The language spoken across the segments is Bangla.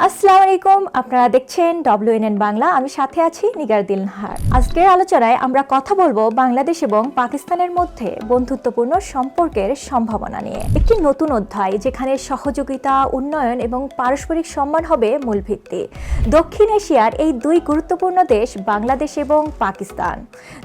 আসসালামু আলাইকুম, আপনারা দেখছেন WNN বাংলা। আমি সাথে আছি নিগার দিলনাহার। আজকের আলোচনায় আমরা কথা বলবো বাংলাদেশ এবং পাকিস্তানের মধ্যে বন্ধুত্বপূর্ণ সম্পর্কের সম্ভাবনা নিয়ে। একটি নতুন অধ্যায় যেখানে সহযোগিতা, উন্নয়ন এবং পারস্পরিক সম্মান হবে মূল ভিত্তি। দক্ষিণ এশিয়ার এই দুই গুরুত্বপূর্ণ দেশ বাংলাদেশ এবং পাকিস্তান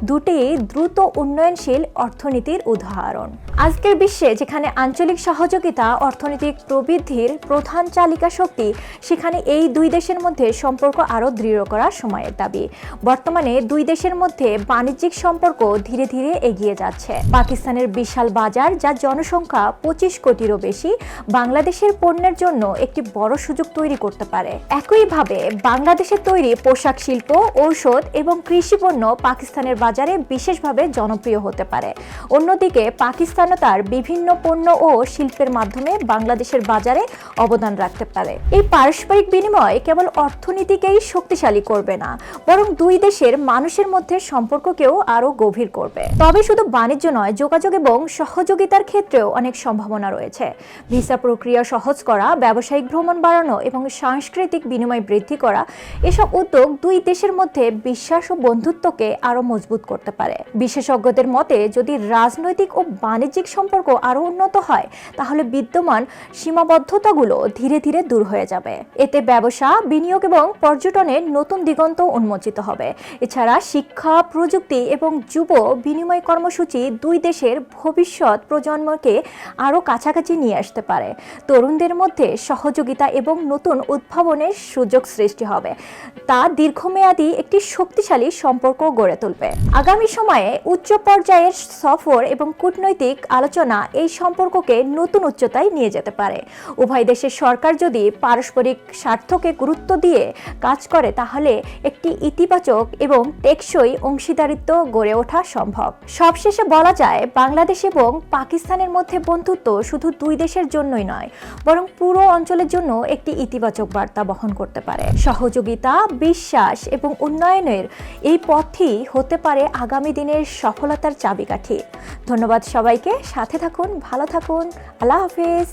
দুটি দ্রুত উন্নয়নশীল অর্থনীতির উদাহরণ। আজকের বিশ্বে যেখানে আঞ্চলিক সহযোগিতা অর্থনৈতিক প্রবৃদ্ধির প্রধান চালিকা শক্তি, সেখানে এই দুই দেশের মধ্যে সম্পর্ক আরও দৃঢ় করা সময়ের দাবি। বর্তমানে দুই দেশের মধ্যে বাণিজ্যিক সম্পর্ক ধীরে ধীরে এগিয়ে যাচ্ছে। পাকিস্তানের বিশাল বাজার, যার জনসংখ্যা 25 কোটিরও বেশি, বাংলাদেশের পণ্যের জন্য একটি বড় সুযোগ তৈরি করতে পারে। একইভাবে বাংলাদেশের তৈরি পোশাক শিল্প, ঔষধ এবং কৃষি পণ্য পাকিস্তানের বাজারে বিশেষভাবে জনপ্রিয় হতে পারে। অন্যদিকে পাকিস্তানও তার বিভিন্ন পণ্য ও শিল্পের মাধ্যমে বাংলাদেশের বাজারে অবদান রাখতে পারে। এই পারস্পরিক বিনিময় কেবল অর্থনীতিকেই শক্তিশালী করবে না, বরং দুই দেশের মানুষের মধ্যে সম্পর্ককেও আরও গভীর করবে। তবে শুধু বাণিজ্য নয়, যোগাযোগ এবং সহযোগিতার ক্ষেত্রেও অনেক সম্ভাবনা রয়েছে। ভিসা প্রক্রিয়া সহজ করা, ব্যবসায়িক ভ্রমণ বাড়ানো এবং সাংস্কৃতিক বিনিময় বৃদ্ধি করা, এসব উদ্যোগ দুই দেশের মধ্যে বিশ্বাস ও বন্ধুত্বকে আরও মজবুত করতে পারে। বিশেষজ্ঞদের মতে, যদি রাজনৈতিক ও বাণিজ্যিক সম্পর্ক আরও উন্নত হয়, তাহলে বিদ্যমান সীমাবদ্ধতাগুলো ধীরে ধীরে দূর হয়ে যাবে। এতে ব্যবসা, বিনিয়োগ এবং পর্যটনের নতুন দিগন্ত উন্মোচিত হবে। এছাড়া শিক্ষা, প্রযুক্তি এবং যুব বিনিময় কর্মসূচি দুই দেশের ভবিষ্যৎ প্রজন্মকে আরও কাছাকাছি নিয়ে আসতে পারে। তরুণদের মধ্যে সহযোগিতা এবং নতুন উদ্ভাবনের সুযোগ সৃষ্টি হবে। তা দীর্ঘমেয়াদী একটি শক্তিশালী সম্পর্ক গড়ে তুলবে। আগামী সময়ে উচ্চ পর্যায়ের সফর এবং কূটনৈতিক আলোচনা এই সম্পর্ককে নতুন উচ্চতায় নিয়ে যেতে পারে। উভয় দেশের সরকার যদি পারস্পরিক স্বার্থকে গুরুত্ব দিয়ে কাজ করে, তাহলে একটি ইতিবাচক এবং টেকসই অংশীদারিত্ব গড়ে ওঠা সম্ভব। সবশেষে বলা যায়, বাংলাদেশ এবং পাকিস্তানের মধ্যে বন্ধুত্ব শুধু দুই দেশের জন্যই নয়, বরং পুরো অঞ্চলের জন্য একটি ইতিবাচক বার্তা বহন করতে পারে। সহযোগিতা, বিশ্বাস এবং উন্নয়নের এই পথই হতে পারে আগামী দিনের সফলতার চাবিকাঠি। ধন্যবাদ সবাইকে। সাথে থাকুন, ভালো থাকুন। আল্লাহ হাফেজ।